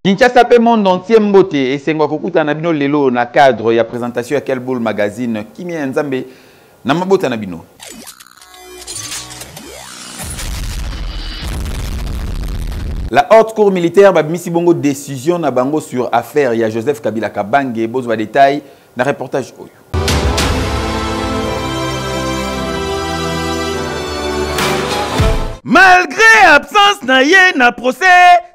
Kinshasa pe monde entier mbote et sengwa kokuta na bino lelo na cadre ya présentation ya Kelboul magazine Kimia Nzambe na mabota na bino. La haute cour militaire va misi bongo décision na bango sur affaire ya Joseph Kabila Kabange bozwa détail na reportage oyo. Malgré absence na ye na procès,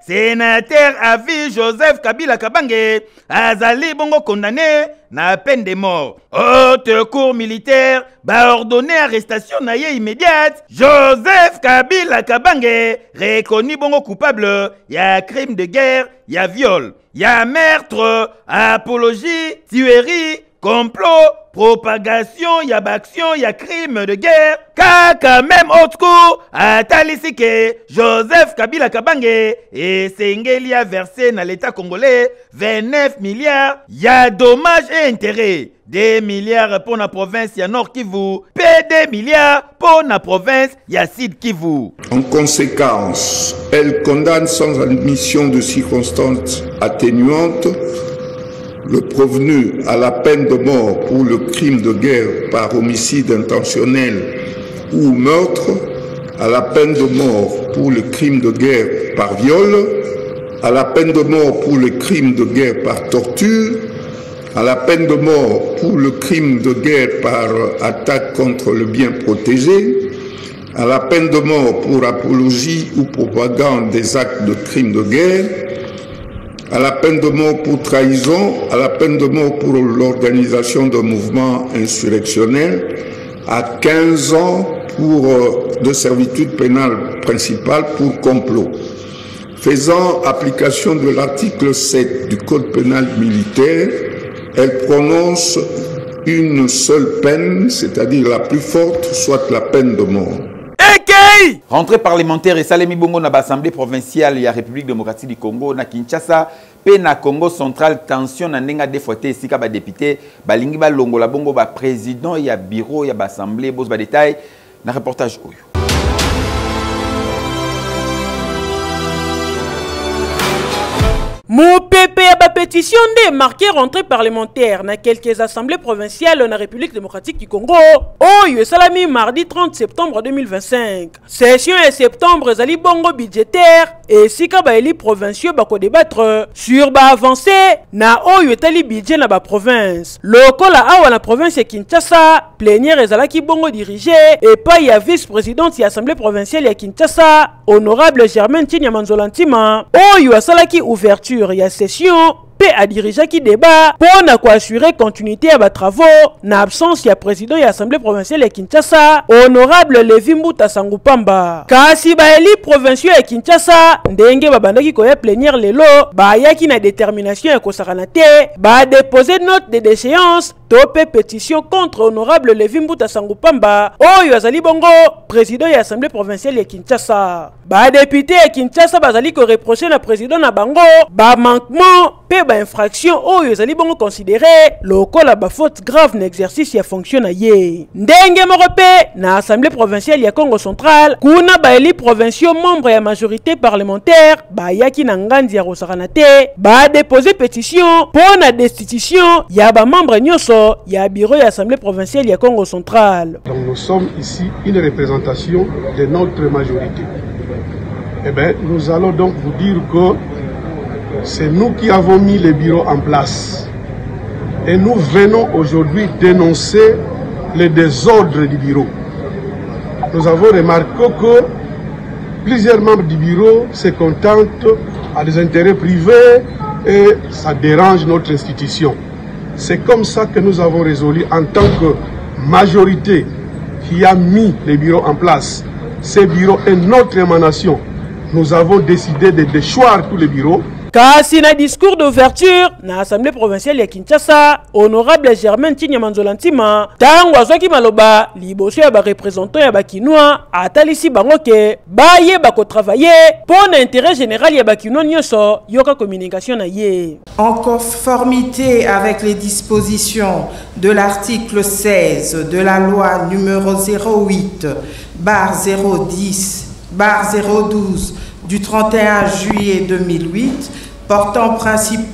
sénateur à vie Joseph Kabila Kabange azali bongo condamné na peine de mort. Haute cour militaire ba ordonné arrestation na ye immédiate. Joseph Kabila Kabange reconnu bongo coupable ya crime de guerre, ya viol, ya meurtre, apologie, tuerie, complot, propagation, y a action, y a crime de guerre. Kaka même haute cour a talisi que Joseph Kabila Kabange et Sengeli a versé dans l'État congolais 29 milliards. Y a dommages et intérêts. 2 milliards pour la province y a Nord Kivu, P2 milliards pour la province y a Sud Kivu. En conséquence, elle condamne sans admission de circonstances atténuantes le prévenu à la peine de mort pour le crime de guerre par homicide intentionnel ou meurtre, à la peine de mort pour le crime de guerre par viol, à la peine de mort pour le crime de guerre par torture, à la peine de mort pour le crime de guerre par attaque contre le bien protégé, à la peine de mort pour apologie ou propagande des actes de crimes de guerre, à la peine de mort pour trahison, à la peine de mort pour l'organisation d'un mouvement insurrectionnel, à 15 ans de servitude pénale principale pour complot. Faisant application de l'article 7 du Code pénal militaire, elle prononce une seule peine, c'est-à-dire la plus forte, soit la peine de mort. Rentrée parlementaire et Salemi Bongo na l'Assemblée provinciale ya République démocratique du Congo na Kinshasa pe na Congo central tension na nenga défoté sika ba député balingi ba longola bongo ba président ya bureau ya ba assemblée bos ba détail na reportage oyo. Mon pépé a pétition de marquer rentrée parlementaire dans quelques assemblées provinciales dans la République démocratique du Congo. Oh, salami mardi 30 septembre 2025. Session et septembre zali bongo budgétaire et sika ba eli provinciaux bako débattre sur ba avancée na oyo etali budget na ba province. Lokola awa na province ya Kinshasa, plénière ezalaki bongo dirigé et pas ya vice-présidente ya assemblée provinciale ya Kinshasa, honorable Germaine Tinyamanzolantima. Oyo asalaki ouverture il y a session P a dirigé qui débat pour assurer continuité à travaux na absence ya président de l'Assemblée provinciale de Kinshasa honorable Levi Mbuta Sangupamba kasi ba eli provinciaux ya Kinshasa ndenge babandaki koya plénière lelo ba yaki na détermination ya kosakana te ba déposer note de déchéance topé pétition contre honorable Levi Mbuta Sangupamba oyo azali bongo président de l'Assemblée provinciale de Kinshasa ba député ya Kinshasa bazali ko reprocher na président na bango ba manquement pe ba infraction oyo ezali bongo considéré lokola ba faute grave na exercice ya fonction na ye ndenge moko pe na assemblée provinciale ya Congo central kuna ba eli provinciaux membre ya majorité parlementaire ba yaki na ngandi ya kosakana te ba déposer pétition pour na destitution ya ba membre nyonso ya bureau ya assemblée provinciale ya Congo central. Donc nous sommes ici une représentation de notre majorité. Eh bien, nous allons donc vous dire que c'est nous qui avons mis les bureaux en place. Et nous venons aujourd'hui dénoncer les désordres du bureau. Nous avons remarqué que plusieurs membres du bureau se contentent à des intérêts privés et ça dérange notre institution. C'est comme ça que nous avons résolu en tant que majorité qui a mis les bureaux en place. Ces bureaux est notre émanation. Nous avons décidé de déchoir tous les bureaux. Kasi na discours d'ouverture na assemblée provinciale ya Kinshasa, honorable Germaine Tinyamanzolantima tango azwaki maloba liboso ya ba représentant ya bakinois atalisi bango ke baye bako travailler pour l'intérêt général ya bakinois nyonso yoka communication na ye. En conformité avec les dispositions de l'article 16 de la loi numéro 08/010/012 du 31 juillet 2008 portant principes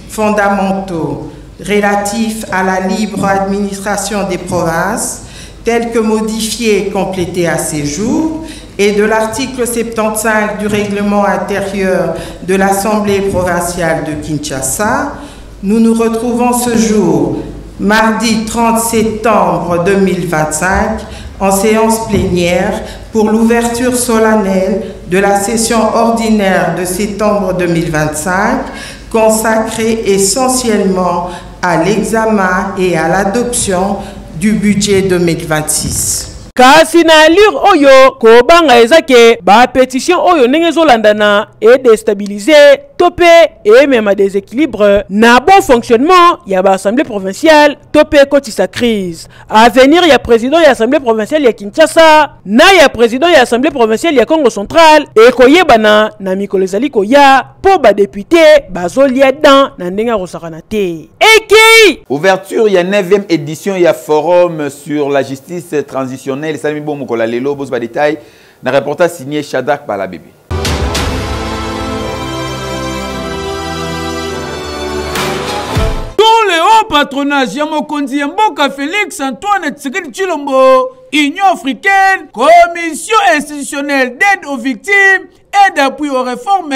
fondamentaux relatifs à la libre administration des provinces, tels que modifiés et complétés à ces jours, et de l'article 75 du règlement intérieur de l'Assemblée provinciale de Kinshasa, nous nous retrouvons ce jour, mardi 30 septembre 2025, en séance plénière pour l'ouverture solennelle de la session ordinaire de septembre 2025, consacrée essentiellement à l'examen et à l'adoption du budget 2026. Kasi na lire oyo kobanga ezake ba pétition oyo ndenge zolandana et déstabiliser topé et même à déséquilibre na bon fonctionnement ya ba assemblée provinciale topé koti sa crise à venir ya président ya assemblée provinciale ya Kinshasa na ya président ya assemblée provinciale ya Congo central et koyebana na mikolo ezali koya po ba député bazolia dan na ndenge rosakana te. Ouverture, il y a 9e édition, il y a forum sur la justice transitionnelle. Sami bon mokola lelo boss ba détail. Na reportage signé Shadak par la bébé. Dans le haut patronage, Yamokonzi Mboka Félix Antoine Tshisekedi Tshilombo, Union africaine, Commission institutionnelle d'aide aux victimes et d'appui aux réformes,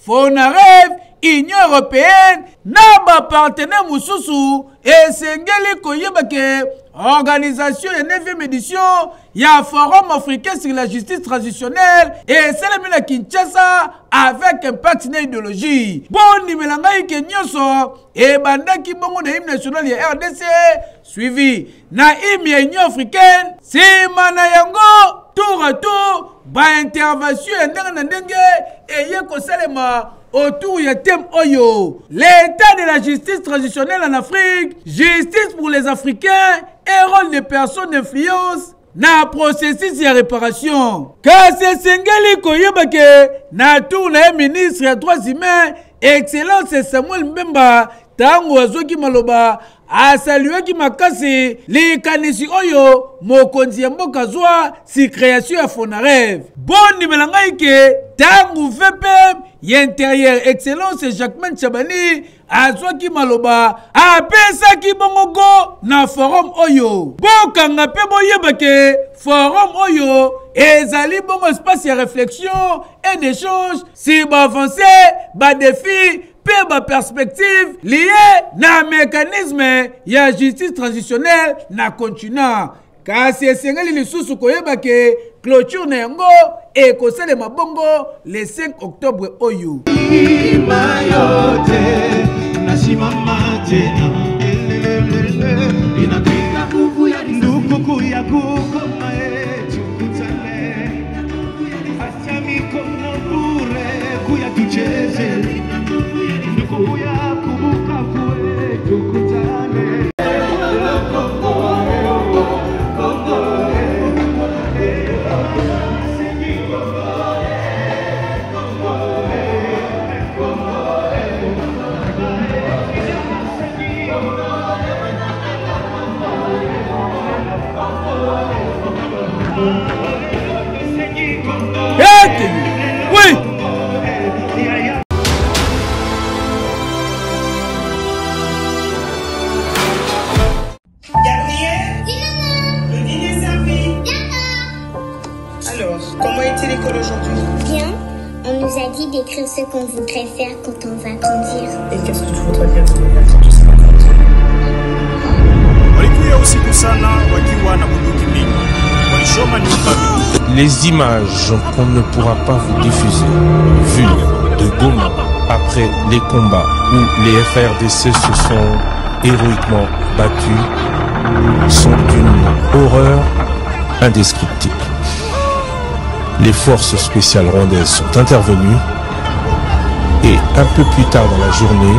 FONAREV, Union européenne, Naba partenaire Moussousou, et Sengeli Koyebake, organisation et 9e édition, il y a un forum africain sur la justice transitionnelle, et c'est la Kinshasa avec un partenaire idéologie. Bon, Nimelangaï Kenyoso, et Bandaki Bongo de l'hymne national de RDC, suivi, na hymne Union africaine, c'est Manayango, tour à tour, ba intervention et Yeko Salema. Autour du thème Oyo, l'état de la justice transitionnelle en Afrique, justice pour les Africains et rôle des personnes d'influence na processus de réparation. Car c'est Sengeli Koyebake, na tour na ministre des droits humains, excellence Samuel Mbemba, tango azoki maloba, a salué qui m'a cassé les kanisi Oyo, mokonzi mboka zwa si création à Fonarev. Bon nimelangaike, tango VPM, intérieur excellence Jacquemin Chabani, azwaki maloba, apesa ki bongogo na forum Oyo. Boka nga pe boyebake, forum Oyo, ezali bongo espace de réflexion et d'échange, si ba avancer, ba défi, ba perspective liée na mécanisme ya justice transitionnelle na continent. Kasi esengeli lisusu koyebake clôture na yango et kosale mabongo le 5 octobre oyo. Oui. Alors, comment était l'école aujourd'hui? Bien. On nous a dit d'écrire ce qu'on voudrait faire quand on va grandir. Et qu'est-ce que tu voudrais faire quand tu seras grandi? Les images qu'on ne pourra pas vous diffuser, vues de Goma après les combats où les FRDC se sont héroïquement battus, sont d'une horreur indescriptible. Les forces spéciales rwandaises sont intervenues et un peu plus tard dans la journée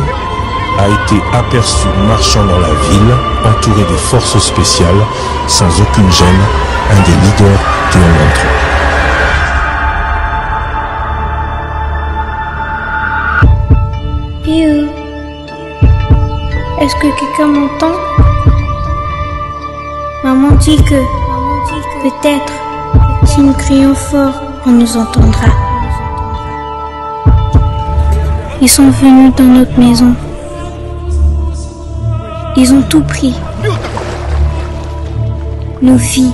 a été aperçu marchant dans la ville, entouré des forces spéciales, sans aucune gêne, un des leaders du M23. Piu, est-ce que quelqu'un m'entend? Maman dit que peut-être si nous crions fort, on nous entendra. Ils sont venus dans notre maison. Ils ont tout pris. Nos vies.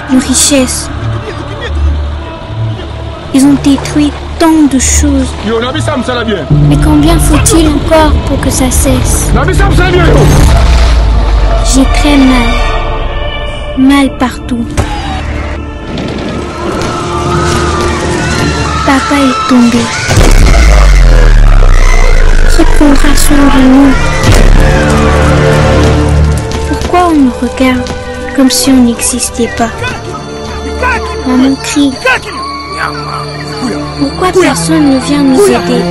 Nos richesses. Ils ont détruit tant de choses. Mais combien faut-il encore pour que ça cesse? J'ai très mal. Mal partout. Papa est tombé. Qui prendra soin de nous? Pourquoi on nous regarde comme si on n'existait pas? Maman crie. Pourquoi personne ne vient nous aider?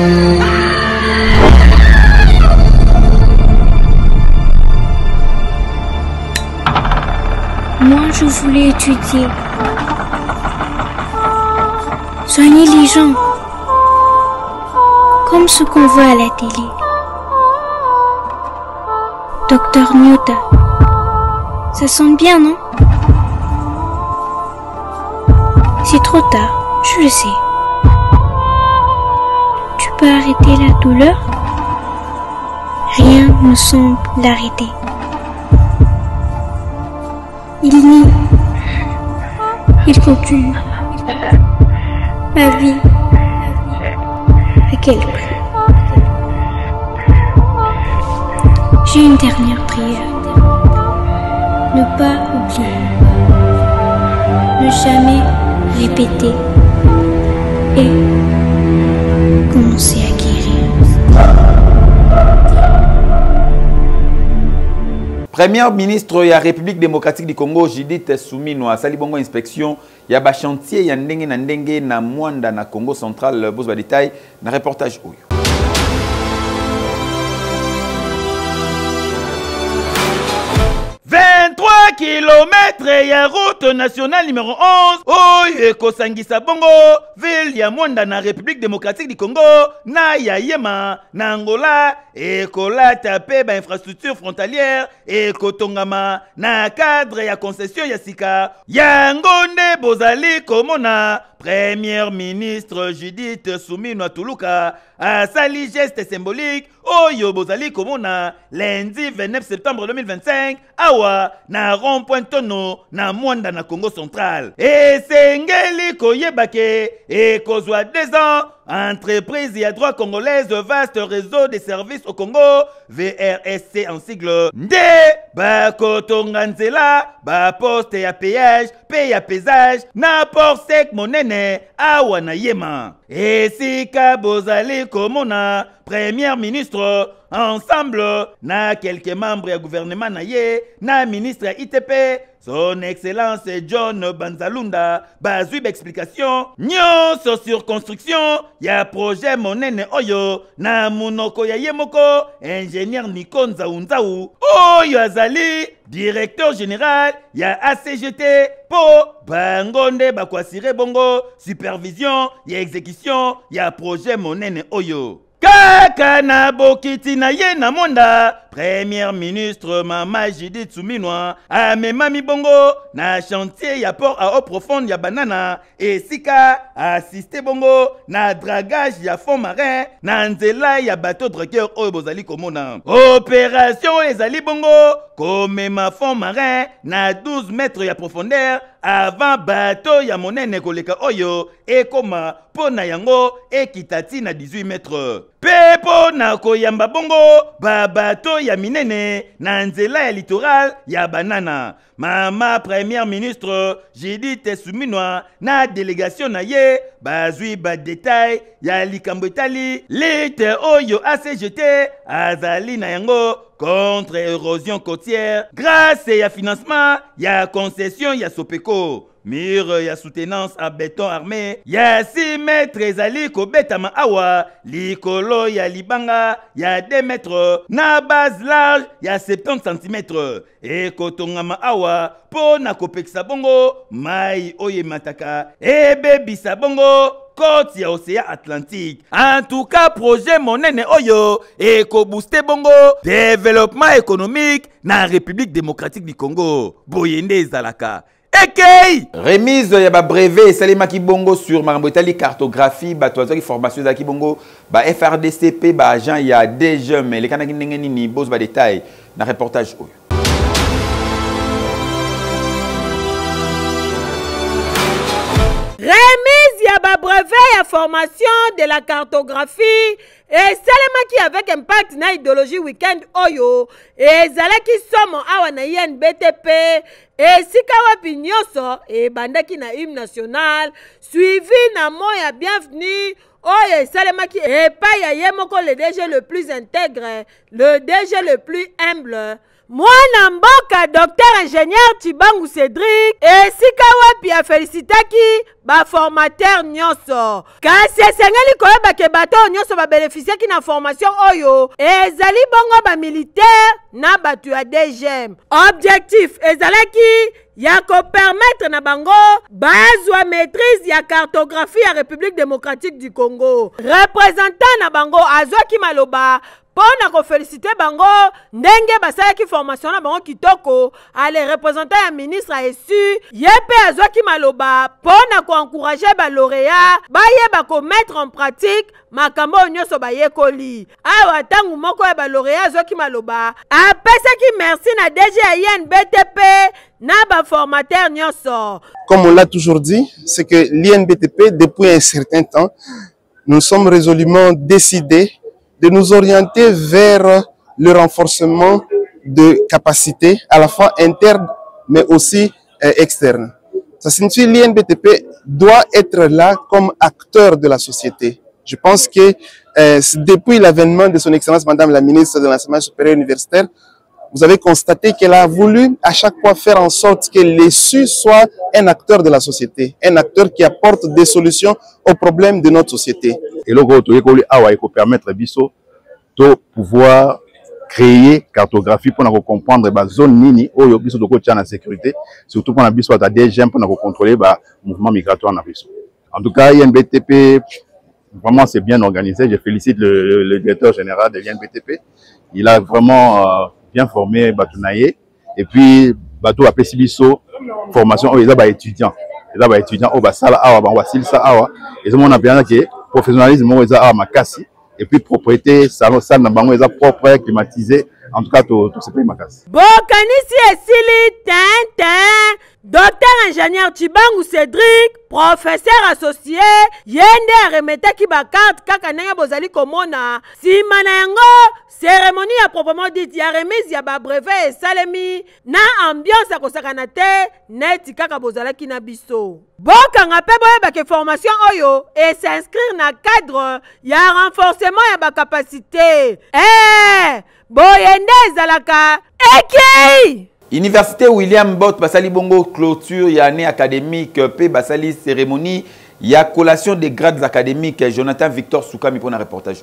Moi, je voulais étudier. Soigner les gens. Comme ce qu'on voit à la télé. Docteur Nyota. Ça sent bien, non? C'est trop tard, je le sais. Tu peux arrêter la douleur? Rien ne semble l'arrêter. Il nie. Il continue. Ma vie. À quel prix? J'ai une dernière prière. Ne pas oublier. Ne jamais répéter. Et commencer à guérir. Première ministre de la République démocratique du Congo, Judith Suminwa, sali bongo inspection, ya ba chantier ya ndenge na Mwanda na Congo central, bos ba détail na reportage oyo. 23 km ya route nationale numéro 11 oyo ekosangisa bongo ville ya Mwanda na République démocratique du Congo na ya Yema na Angola ekolata pe ba infrastructure frontalière ekotongama na cadre ya concession ya sika yango nde bozali komona Premier ministre Judith Suminwa Tuluka asali geste symbolique oyo bozali komona lundi 29 septembre 2025 awa na rond-point Tono na Mwanda na Congo central. Esengeli koyebake ekozwa 2 ans entreprise ya droit congolaise vaste réseau de services au Congo VRSC en sigle nde bakotonga nzela ba poste ya péage pe ya pesage na port sec monene awa na Yema. Esika bozali komona Premier ministre ensemble na quelques membres du gouvernement na ye na ministre ITP son excellence John Banzalunda bazui explication nyonso sur construction ya projet monene oyo na munoko ya yemoko ingénieur Nikonza Unzau oyo azali directeur général ya ACGT po bangonde bakwasire bongo supervision ya exécution ya projet monene oyo. Kaka na bokiti na ye na Mwanda, Premier ministre Mama Judith Suminwa amemami bongo na chantier ya port à eau profonde ya Banana et sika assisté bongo na dragage ya fond marin na nzela ya bateau dragueur oyo bozali komona. Opération ezali bongo komema fond marin na 12 mètres ya profondeur avant bateau ya monene koleka oyo ekoma pona yango ekitati na 18 mètres. Pepo na koyamba bongo ba bateau ya minene na nzela ya littoral ya Banana. Mama Premier ministre Judith Suminwa na délégation na ye bazui ba détail ya likambo etali lite oyo ACGT azali na yango contre érosion côtière grâce ya financement ya concession ya Sopeko. Mur ya soutenance à béton armé ya 6 mètres ezali kobetama awa likolo ya libanga ya 2 mètres na base large ya 70 cm et kotongama awa po na kopekisa bongo mai oye mataka ebebisa bongo côte ya océan Atlantique. En tout cas, projet monene oyo eko booster bongo développement économique na République démocratique du Congo. Boyende ezalaka. ekei remise ya ba brevet esalemaki bongo sur makambo etali cartographie bato azwaki formation ezalaki bongo ba FRDCP ba agent ya DGM elekanaki ndenge nini bozo ba détail na reportage oyo. Remise ya ba brevet ya formation de la cartographie et salemaki avec impact na idéologie weekend oyo ezalaki somo awa na INBTP esika wapi nyonso ebandaki na hymne national suivi na mot ya bienvenue oyo esalemaki epai ya ye moko le DG le plus intègre, le DG le plus humble, mwana mboka docteur ingénieur Tibangu Cédric esika wapi afelicitaki baformateur nyonso kasi esengeli koyeba ke bato nyonso babénéficiaki na formation oyo ezali bongo bamilitaire na bato ya DGM. Objectif ezalaki ya kopermettre na bango bazwa maîtrise ya cartographie ya République démocratique du Congo. Représentant na bango azwaki maloba pona ko féliciter bango ndenge basalaki formation na bango kitoko ale représentant ya ministre a esu yepe azwaki maloba pona ko encourager ba lauréat bayeba ko mettre en pratique makambo nyonso bayekoli awa tangu moko ya ba lauréat azwaki maloba apesaki merci na DG ya INBTP na ba formateur nyonso. Comme on l'a toujours dit, c'est que l'INBTP depuis un certain temps nous sommes résolument décidés de nous orienter vers le renforcement de capacités à la fois internes mais aussi externes. Ça signifie que l'INBTP doit être là comme acteur de la société. Je pense que depuis l'avènement de son Excellence Madame la Ministre de l'Enseignement supérieur universitaire, vous avez constaté qu'elle a voulu à chaque fois faire en sorte que l'ESU soit un acteur de la société, un acteur qui apporte des solutions aux problèmes de notre société. Et le gros il faut permettre biso de pouvoir créer cartographie pour nous comprendre la zone nini où il biso de la sécurité, surtout pour la biso à DGM pour nous contrôler le mouvement migratoire na biso. En tout cas, INBTP vraiment c'est bien organisé. Je félicite le directeur général de l'INBTP. Il a vraiment bien formé Batounaye et puis Batou a pesi biso formation aux étudiants. Les étudiants au basala awa ba wasil sa awa et ça on a bien que professionnalisme aux awa makasi et puis propriété salon salle na bango eza propre climatisé en tout cas tout c'est pas makasi. Bokanisi esili tintin docteur ingénieur Tibangu Cédric professeur associé yende remetaki ba carte kaka ndenge bozali komona sima na yango cérémonie ya proprement dit ya remise ya ba brevet esalemi na ambiance ya kosakana te neti kaka bozalaki na biso. Bokanga pe boyeba ke formation oyo et s'inscrire na cadre ya renforcement ya ba capacité boyende ezalaka ekei. Université William Bott basali bongo clôture ya année académique pe basali cérémonie ya collation des grades académiques. Jonathan Victor Soukami pour un reportage.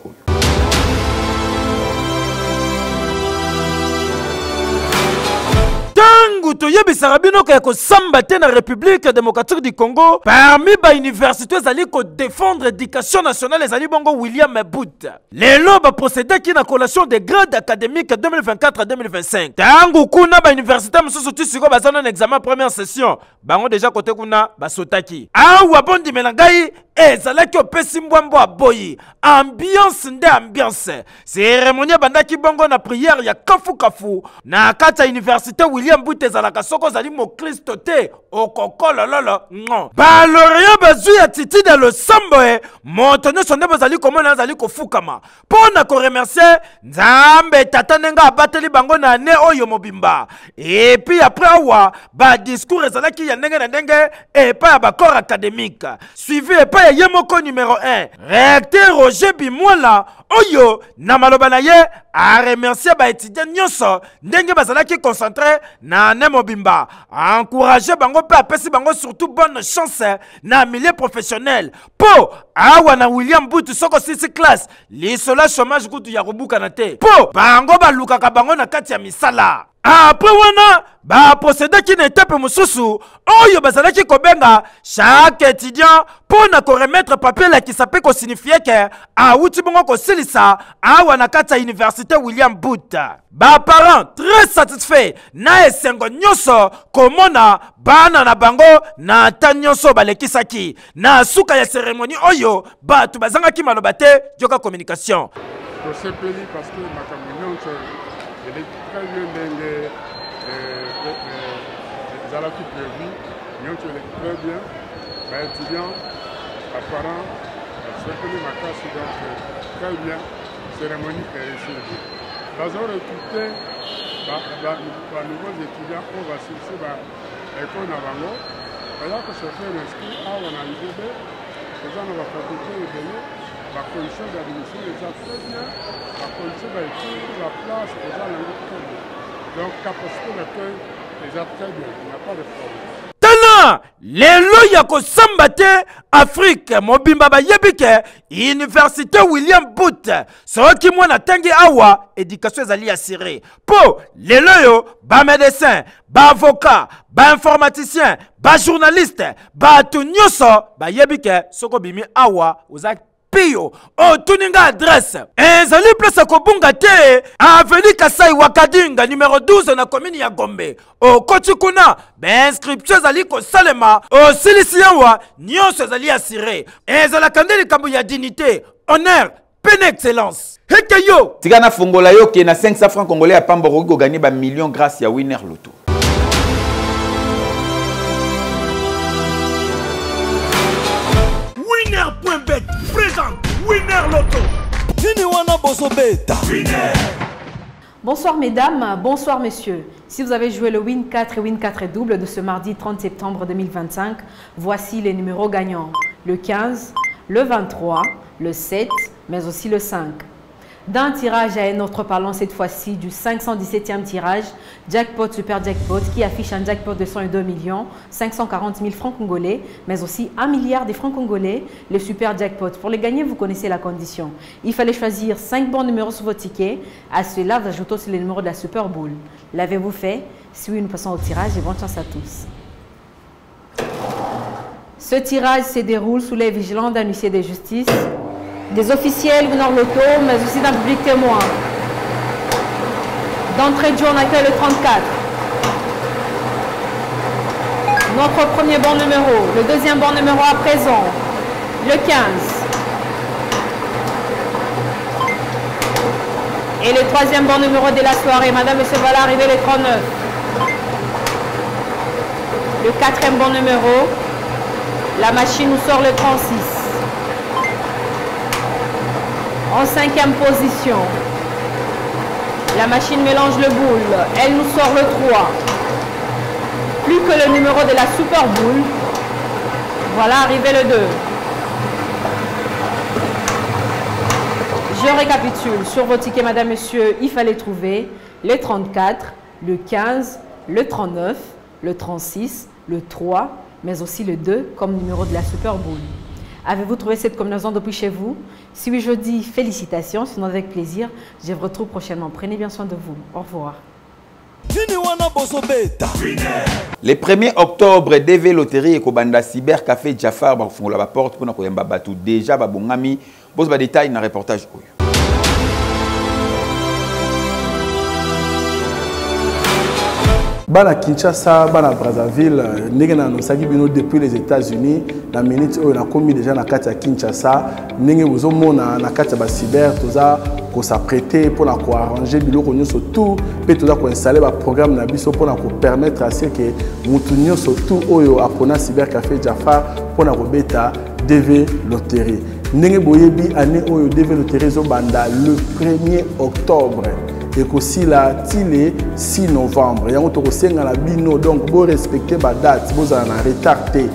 Tangu toyebisaka bino ke kosamba te na République démocratique du Congo parmi ba université ezali ko défendre éducation nationale ezali bongo William Bott. Lelo ba procéder ki na collation des grades académiques 2024-2025. Tangu kuna ba université mosusu tisiko bazana na examen première session bango déjà côté kuna basotaki. Awa bondi melangai ezalaki opesi mbwambo aboyi ambiance nde ambiance cérémonie bandaki bongo na prière ya kafu kafu na kata université William Bott ezalaka soko zali mo Kristo te okokolo lolo non ba lauréat bazui ya titi de le samboe moto nyonso nde bazali komona azali kofukama pona ko remercier nzambe tata nenga abateli bango na ne oyo mobimba et puis après awa ba discours ezalaki ya ndenge na ndenge epa ya corps académique suivi epa ya yemoko numéro 1 recteur Roger Bimwala oyo na maloba na ye a remercier ba étudiants nyonso ndenge bazalaki concentré na ne mobimba encourager bango pe apesi bango surtout bonne chance na milieu professionnel po awa na William Bott soko 6 classe lisola chômage kutu ya kobuka na te po bango balukaka bango na kati ya misala Après wana ba procéder qui n'était pas mususu oyo bazalaki kobenga chaque étudiant pour na ko remettre papier là qui s'appelle ko signifier que a uti bongo ko silisa awa na kata université William Booth. Ba parents très satisfaits na esengo nyoso komona bana na bango na ta nyoso balekisaki na suka ya cérémonie oyo batu bazanga ki maloba te joka communication. Parce que ma communion elle est très bien dingue. Les alaki prévu, nous tu es très bien. Les étudiants, les parents, c'est que ma classe donc très bien. Cérémonie est réussie. Nous avons recruté les nouveaux étudiants. On va chercher l'école Navango. Alors que je fais un inscrit à on a l'idée de la faculté de donner la condition d'admission des très bien, la condition d'études, la place, les gens très bien. Donc, capacité d'accueil, les gens très bien, il n'y a pas de problème. Tana, lelo ya kosambate Afrique, mobimba ba yebike, Université William Booth, soki mwana tangi awa, éducation ezali assurée. Po, lelo yo, ba médecin, ba avocat, ba informaticien, ba journaliste, ba tunyoso, ba yebike, soko bimi awa, ozak Pio, oh tuninga adresse. Ezali place kobunga te. Avenue Kasai Wakadinga numéro 12 na commune ya Gombe. O Kochikuna, inscription ezali ko salema. O silisiawa, nyonso ezali assuré. Ezala kandeli kambu ya dignité, honneur, peine excellence. Heke yo. Tigana fongola yo ki na 500 francs congolais à Pamboro go gagner ba million grâce ya Winner Loto. Winner.bet présente Winner Loto. Bonsoir mesdames, bonsoir messieurs. Si vous avez joué le Win 4 et Win 4 double de ce mardi 30 septembre 2025, voici les numéros gagnants. Le 15, le 23, le 7, mais aussi le 5. D'un tirage à un autre parlant cette fois-ci du 517e tirage, Jackpot Super Jackpot qui affiche un jackpot de 102 540 000 francs congolais, mais aussi 1 milliard de francs congolais, le Super Jackpot. Pour les gagner, vous connaissez la condition. Il fallait choisir 5 bons numéros sur vos tickets. À cela, vous ajoutez aussi les numéros de la Super Bowl. L'avez-vous fait? Si oui, nous passons au tirage et bonne chance à tous. Ce tirage se déroule sous les vigilances d'un huissier de justice, des officiels Winner Loto, mais aussi d'un public témoin. D'entrée de jeu, on accueille le 34. Notre premier bon numéro. Le deuxième bon numéro à présent. Le 15. Et le troisième bon numéro de la soirée. Madame, monsieur, voilà arrivé le 39. Le quatrième bon numéro. La machine nous sort le 36. En cinquième position, la machine mélange le boule. Elle nous sort le 3. Plus que le numéro de la Super Boule. Voilà arrivé le 2. Je récapitule. Sur vos tickets, madame, monsieur, il fallait trouver le 34, le 15, le 39, le 36, le 3, mais aussi le 2 comme numéro de la Super Boule. Avez-vous trouvé cette combinaison depuis chez vous? Si oui, je dis félicitations, sinon avec plaisir. Je vous retrouve prochainement. Prenez bien soin de vous. Au revoir. Le 1er octobre, DV Loterie et Kobanda Cyber Café Jafar font la porte pour nous battre déjà babongami. Pose ba détail dans le reportage. Bana Kinshasa, Bana Brazzaville, Nenge na nosaki bino depuis les États-Unis, na minute oyo na komi déjà na kati ya Kinshasa, Nenge bozomona na kati ya ba cyber toza ko s'apprêter pour na ko arranger biloko nyonso tout, pe toza ko installer ba programme na biso pour na ko permettre à ce que mutu nyonso tout oyo apona cyber café Jafar pour na ko beta DV Loterie. Nenge boyebi année oyo DV Loterie zo banda le 1er octobre. Et aussi la tile 6 novembre. Yango to kosenga la bino donc bo respecter ba date, bo za na retardé.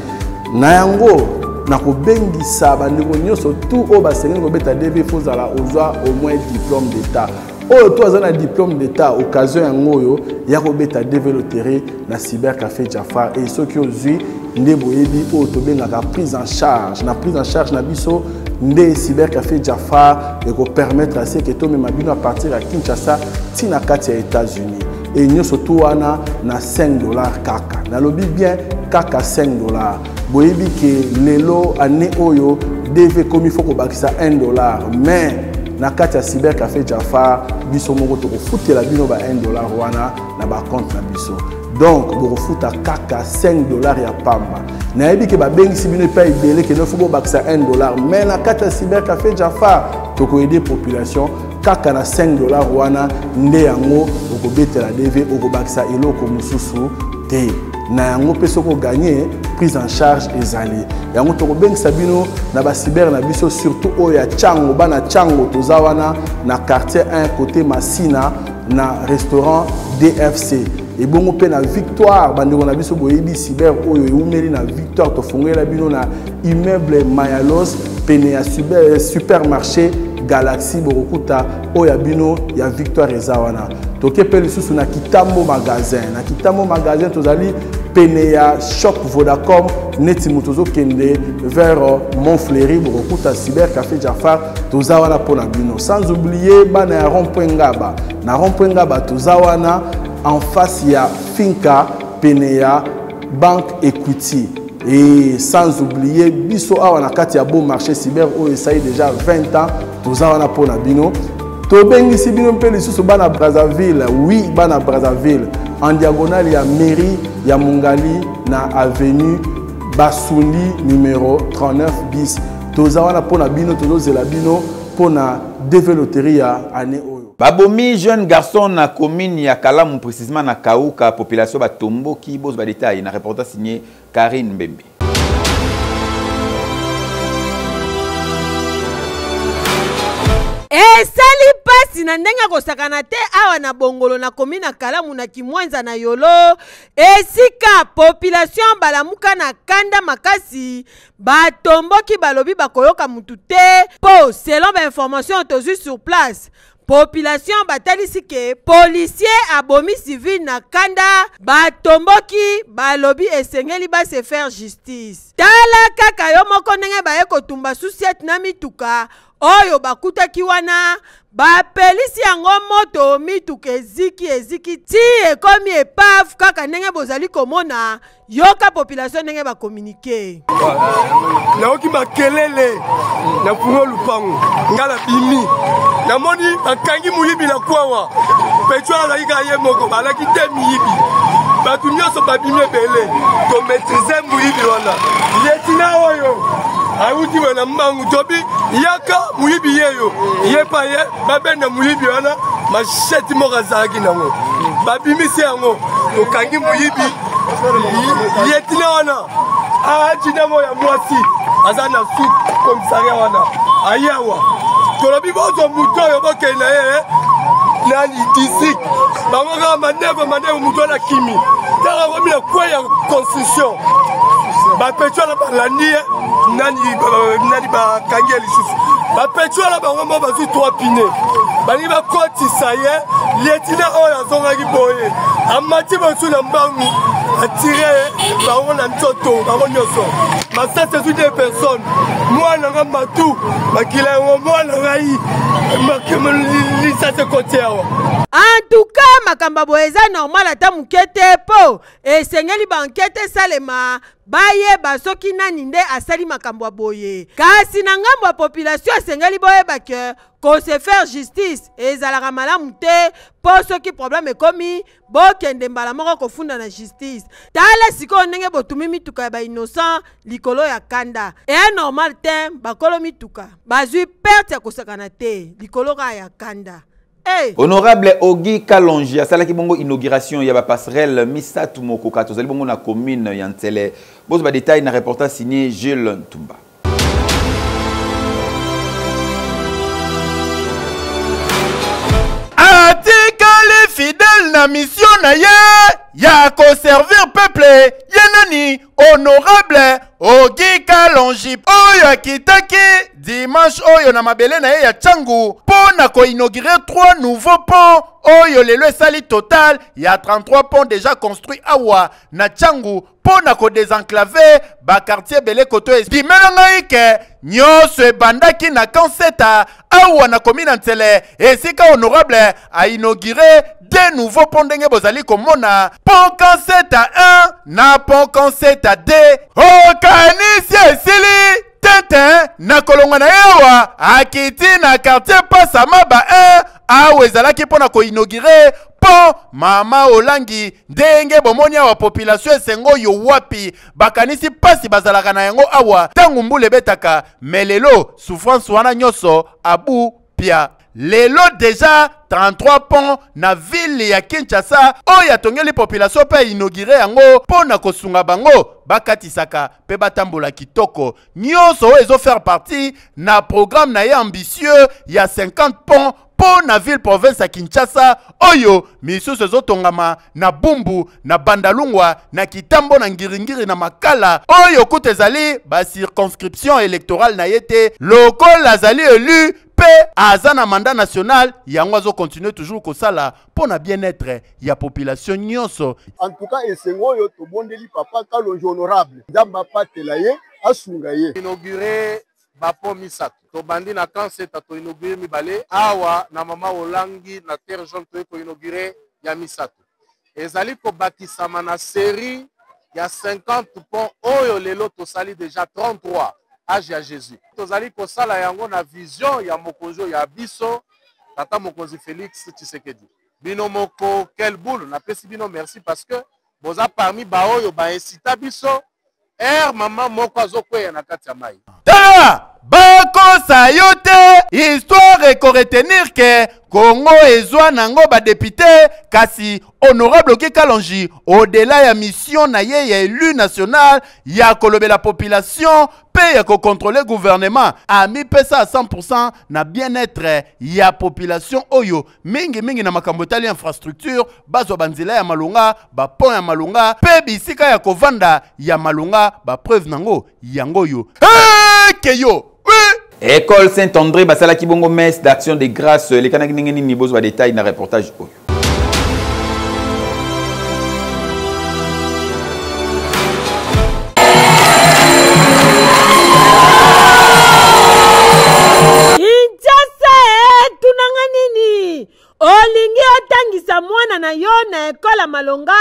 Na yango na ko bengisa ba ndeko nyonso tout o ba senga ko beta DV fozala ozwa au moins diplôme d'état. O to azana diplôme d'état occasion yango yo ya ko beta DV Loterie na Cyber Café Jafar et ceux qui ozui nde boyebi o to benga ka prise en charge na biso Nde Cyber Café Jafar et qu'on permettre à ce que tout le monde à partir à Kinshasa, tina kati ya États-Unis. et nous surtout na $5 kaka. Na lobby bien kaka $5. Boyebi ke lelo année oyo deve comme il faut ko bakisa $1, mais na kati ya cybercafé Jafar biso moko to ko futela bino ba $1 wana na ba compte na biso. Donc bo futa kaka $5 ya pamba. Na yebi ke ba bengisi bino pa ibele ke no fubo bakisa $1, mais na kati ya cybercafé Jafar to ko aider population kaka na $5 wana nde yango okobetela deve okobakisa eloko mususu te. Na yango pe soko gagner prise en charge ezali yango to kobengisa bino na ba cyber na biso surtout oya Chango bana Chango tozawana na quartier 1 côté Masina na restaurant DFC et bongo pe na Victoire bandeko na biso boyebi cyber oyo eumeli na Victoire to fungela bino na immeuble Mayalos pene ya supermarché Galaxy Borokuta oya bino ya Victoire ezawana toke pe lisusu na Kitambo magasin tozali pene ya shop Vodacom neti mutozo kende vers Montfleury Borokuta cybercafé Jafar tozawana pona bino sans oublier bana ya rond-point Ngaba na rond-point Ngaba tozawana en face ya Finca pene ya Banque Equity. Et sans oublier, biso awa na kati ya bon marché cyber o essaye déjà 20 ans, tozawana pona bino. To bengisi bino mpe lisusu bana Brazzaville, oui bana Brazzaville, en diagonale ya mairie ya Mungali na avenue Basuli numéro 39 bis. Tozawana pona bino, tozozela bino pona développerie ya année oyo. Babomi jeune garçon na commune ya Kalamu précisément na Kauka population ba tombo ki boss ba détail na reportage signé Karine Mbembe. Esali pasi na ndenga kosakana te awa na bongolo na commune na Kalamu na Kimwanza na Yolo esika population balamuka na kanda makasi batomboki balobi bakoyoka mutu te po selon ba information tozui sur place. Population batalisi ke policier abomi civil na kanda batomboki balobi esengeli ba se faire justice. Tala kaka yo moko ndenge baye kotumba susiet na mituka oyo bakutaki wana bapelisi yango moto mituka eziki ti ekomi epave kaka ndenge bozali komona yoka population ndenge bakomunike. Naoki makelele na fungo lupango ngala bimi namoni bakangi muyibi na kwawa petwa la ika ye moko balaki te miyibi batu nyonso babimi ebele to maîtriser muyibi wana yetina oyo awuti wana mbangu tobi yaka muyibi yeyo yepa ye babenda muyibi wana machete moka zalaki nango babimisi yango tokangi muyibi yetina wana ajinamo ya mwasi aza na sud komisaria wana ayawa tolobi bozo mutu oyo bokende ye nani district bango kaka mandevo mutu wana kimi taka komi na kwe ya constitution bapetio na balandi ye nani bakangi ye lisusu bapetio na bango mo bazwi 3 pine balingi bakotisa ye lietina oyo azongaki boye amati bosu na mbangu atire bango na nzoto bango nyonso masasi ezwi 2 personnes mwana nga matu makila yango mwana ngai lisasi ekoti awa. En tout cas makambo boye eza normal ata moke te po esengeli bankete salema bayeba soki nani nde asali makambo ya boye kasi na ngambo ya population esengeli boyeba ke kose faire justice ezalaka malamu te po soki problème ekomi bokende mbala moko kofunda na justice. Tala sikoyo ndenge botumi mituka ya bainnocent likolo ya kanda e normal te bakolo mituka bazwi perte ya kosakana te likolo kaka ya kanda. Hey. Honorable Ogi Kalonji asalaki bongo inauguration ya ba passerelle Misatu Mokoka tozali bongo na commune ya Ntsele. Bozo ba détail na reportage signé Jules Ntumba. Atikali fidèle na mission na ye ya ko servir peuple yenani honorable Ogi Kalonji oyo akitaki dimanche oyo na mabele na ye ya Changu pona ko inaugurer 3 nouveaux ponts oyo lelo esali total ya 33 ponts déjà construits awa na Changu pona ko désenclaver ba quartier belé koto esbimela ngai ke nyonso ebandaki na Kanseta awa na commune Ntsele esika honorable a inauguré de nouveau pondenge bozali komona ponkan 7 à 1 na ponkan 7 à 2 okanisi esili Tintin na kolonga na yawa akiti na quartier Pasama ba 1 awe ezalaki mpona koinaugure pont mama olangi ndenge bomoni awa population esengo yo wapi bakanisi pasi bazalaka na yango awa tangu mbule betaka melelo souffrance wana nyoso abu pia lelo déjà 33 ponts na ville ya Kinshasa oyo atongeli population pe inaugure yango pona kosunga bango bakatisaka pe batambola kitoko nyonso ezo faire partie na programme na ye ambitieux ya 50 ponts pour na ville province ya Kinshasa oyo misusu ezotongama na Bumbu na Bandalungwa na Kitambo na Ngiringiri na Makala oyo kuta ezali ba circonscription électorale na yete lokola azali élu pe aza na mandat national yango azo continuer toujours kosala pour na bien-être ya population nyonso. En tout cas esengo yo to bondeli papa Kalonji honorable nzamba patela ye asunga ye inauguré bapo misato to bandi na kanseta to inauguré mibale awa na mama olangi na terre jaune to ko inauguré ya misato ezali ko bakisama na série ya 50 ponts oyo lelo to sali déjà 33 âge ya Jésus tozali ko sala yango na vision ya mokonzo ya biso tata mokonzi Félix Tshisekedi bino moko quel boule na pesi bino merci parce que boza parmi ba oyo ba incita biso maman moko azokweya na kati ya mai tala bakosa yo te histoire ekoretenir ke Congo ezwa nango ba député kasi honorable Oki Kalonji au-delà ya mission na ye ya élu national ya kolobela population pe ya ko contrôler gouvernement a mi pesa à 100% na bien-être ya population oyo mingi na makambo tali infrastructure bazo banzela ya malunga ba pont ya malunga pe bisika ya kovanda ya malunga ba preuve nango yango yo keyo École Saint-André, basala kibongo messe d'action de grâce. Les kanaki n'engeni ni bozo ba détail na reportage oyo. Kinshasa tunanga nini? Olingi otangisa mwana na yo na ekola malonga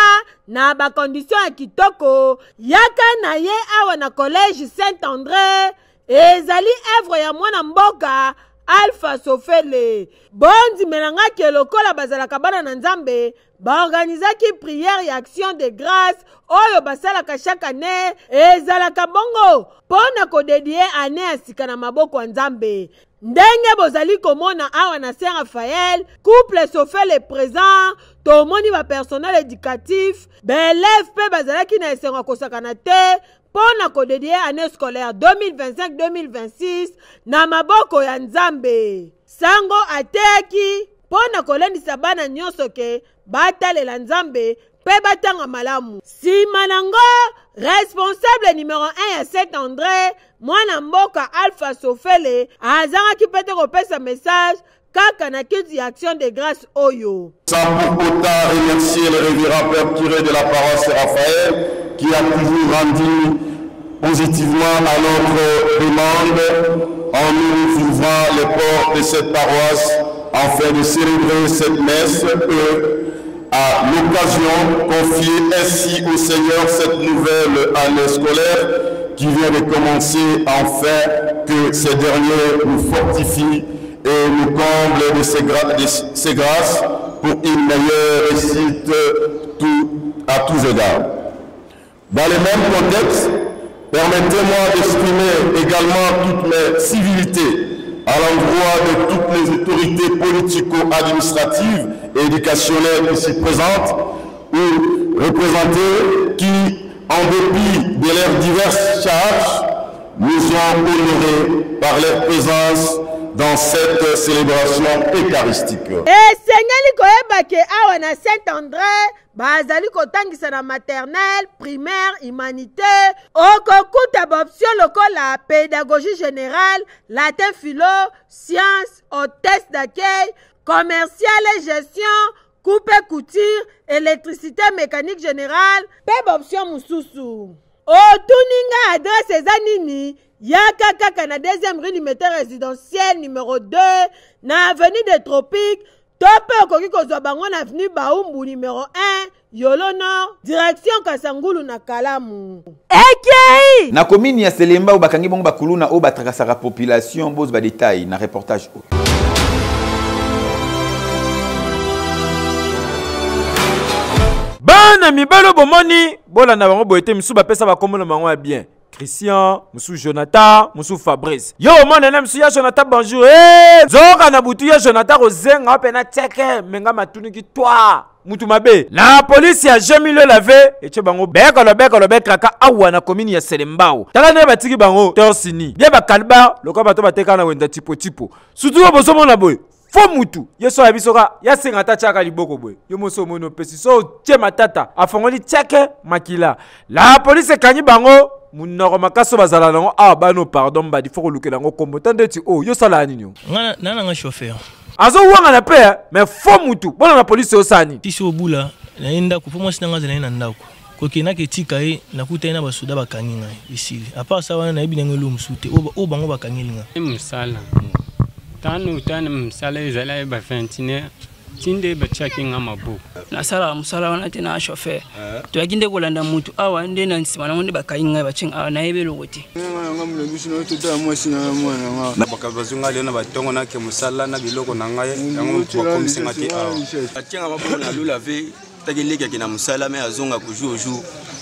na ba condition ya kitoko yaka na ye awa na collège Saint-André ezali œuvre ya mwana mboka Alpha Sofele bondi melangaki lokola bazalaka bana na nzambe baorganizaki prière et action de grâce oyo basalaka chaque année ezalaka bongo pona kodedie année ya sika na maboko ya nzambe ndenge bozali komona awa na Saint Raphaël couple Sofele présent tomoni ba personnel éducatif belève pe bazalaki na esengo kosakana te pona kodedie année scolaire 2025-2026 na maboko ya nzambe sango ateki pona kolendisa bana nyonso ke batalela nzambe pe batanga malamu sima nango responsable numéro 1 ya Saint-André mwana mboka Alpha Sofele azangaki pete kopesa message kaka na kiti action de grâce oyo. Sans pour autant remercier le révérend père curé de la paroisse Raphaël qui a toujours rendu positivement à notre demande en nous ouvrant les portes de cette paroisse afin de célébrer cette messe à l'occasion confier ainsi au Seigneur cette nouvelle année scolaire qui vient de commencer afin que ces derniers nous fortifient et nous comblent de ces grâces pour une meilleure réussite à tous égards. Dans le même contexte, permettez-moi d'exprimer également toutes mes civilités à l'endroit de toutes les autorités politico-administratives et éducationnelles ici présentes ou représentées qui, en dépit de leurs diverses charges, nous ont honorés par leur présence dans cette célébration eucharistique. Esengeli koyeba ke awa na Saint-André bazali kotangisa na maternelle, primaire, humanité, okokuta option lokola pédagogie générale, latin philo, sciences, hôtesse d'accueil, commercial et gestion, coupe couture, électricité mécanique générale, pe option mususu. Otuninga adresse ezanini yaka kaka na deuxième rue limité résidentielle numéro 2 na avenue des Tropiques Tope koki kozwa bango na avenue Baumbu numéro 1 Yolo Nord direction Kasangulu na Kalamu. Ekei na commune ya Selemba ou bakangi bongo bakuluna o batrakasaka population boz ba détail na reportage. Bana mibalo bomoni bola na bango boete misu bapesa bakomona bango ya bien. Christian, Moussou Jonathan, Moussou Fabrice. Yo, mon ennemi, Moussou Jonathan, bonjour. Zoka na butu ya Jonathan Rozenga, opena tcheke, menga matuni ki toi. Mutumabe. La police a jamais le lavé. Et tu bango beko le kraka awa na commune ya Selembao. Tala ne batiki bango torsini. Bien ba kalba, loko bato bateka na wenda tipo. Surtout boso mona boy. Fo mutu. Yeso ya bisoka, ya sengata chaka liboko boy. Yo moso mono pesi so tie matata. Afongoli tcheke makila. La police kanyi bango. Munoko makaso bazala nango bano pardon badi foko lukela ngo kombo tandeti yo sala nini nana nga chauffeur azo wanga na pe mais fo mutu bona na police osani tisi obula na enda ko moi sinanga zela na ndako koki na ketika na kuta ina basuda bakangi ngai isili apa sa wana na ibi ngelo musute o bango bakangi nga msala tanu msala ezala ba 29 tinde ba checking amabu nasala musala wana tena chauffeur to yakinde kolanda mutu awa nde na nsima na monde bakayinga bachinga awa na yebelo kuti ngamule bisino tuta mwasi na mwana na bakabazunga lena batongo na ke musala na biloko na ngai yango bakomisenga te awa achenga mapo na lulave takeleka kina musala mais azonga ku jour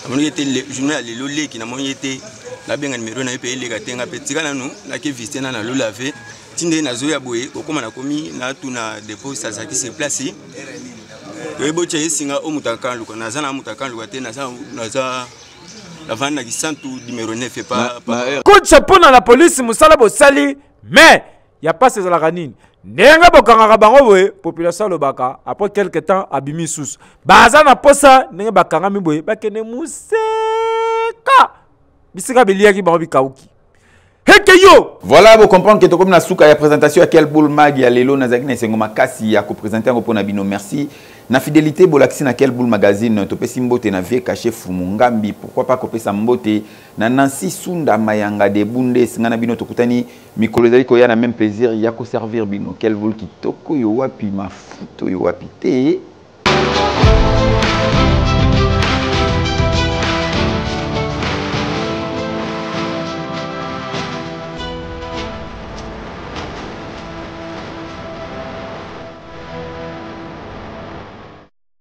amoni était le journée le loleki na moni était na benga numéro na pe eleka tenga petika nanu na ke visiter na lulave tinde na zoya boye okoma na komi na tuna dépôt ça qui se place ebo che singa o mutakan luka na zana mutakan luka te na za la vana qui santu numéro 9 pas coup de chapeau na la police musala bosali mais y a pas ces la ranine nenga bokanga bango boye population lobaka après quelque temps abimi sous baza na posa nenga bakanga mi boye bakene museka bisika belia ki bango bikauki. Voilà, vous comprenez que comme la souka ya présentation à quel boule mag ya lelo na zakine sengo makasi ya ko présenter ngo pona bino merci na fidélité bolaxi na quel boule magazine to pesi mbote na vie caché fumungambi pourquoi pas ko pesa mbote na Nancy Sunda Mayanga de Bunde singa na bino tokutani mikolo zali ko ya na même plaisir ya ko servir bino quel boule kitoko yo wapi mafuto yo wapi te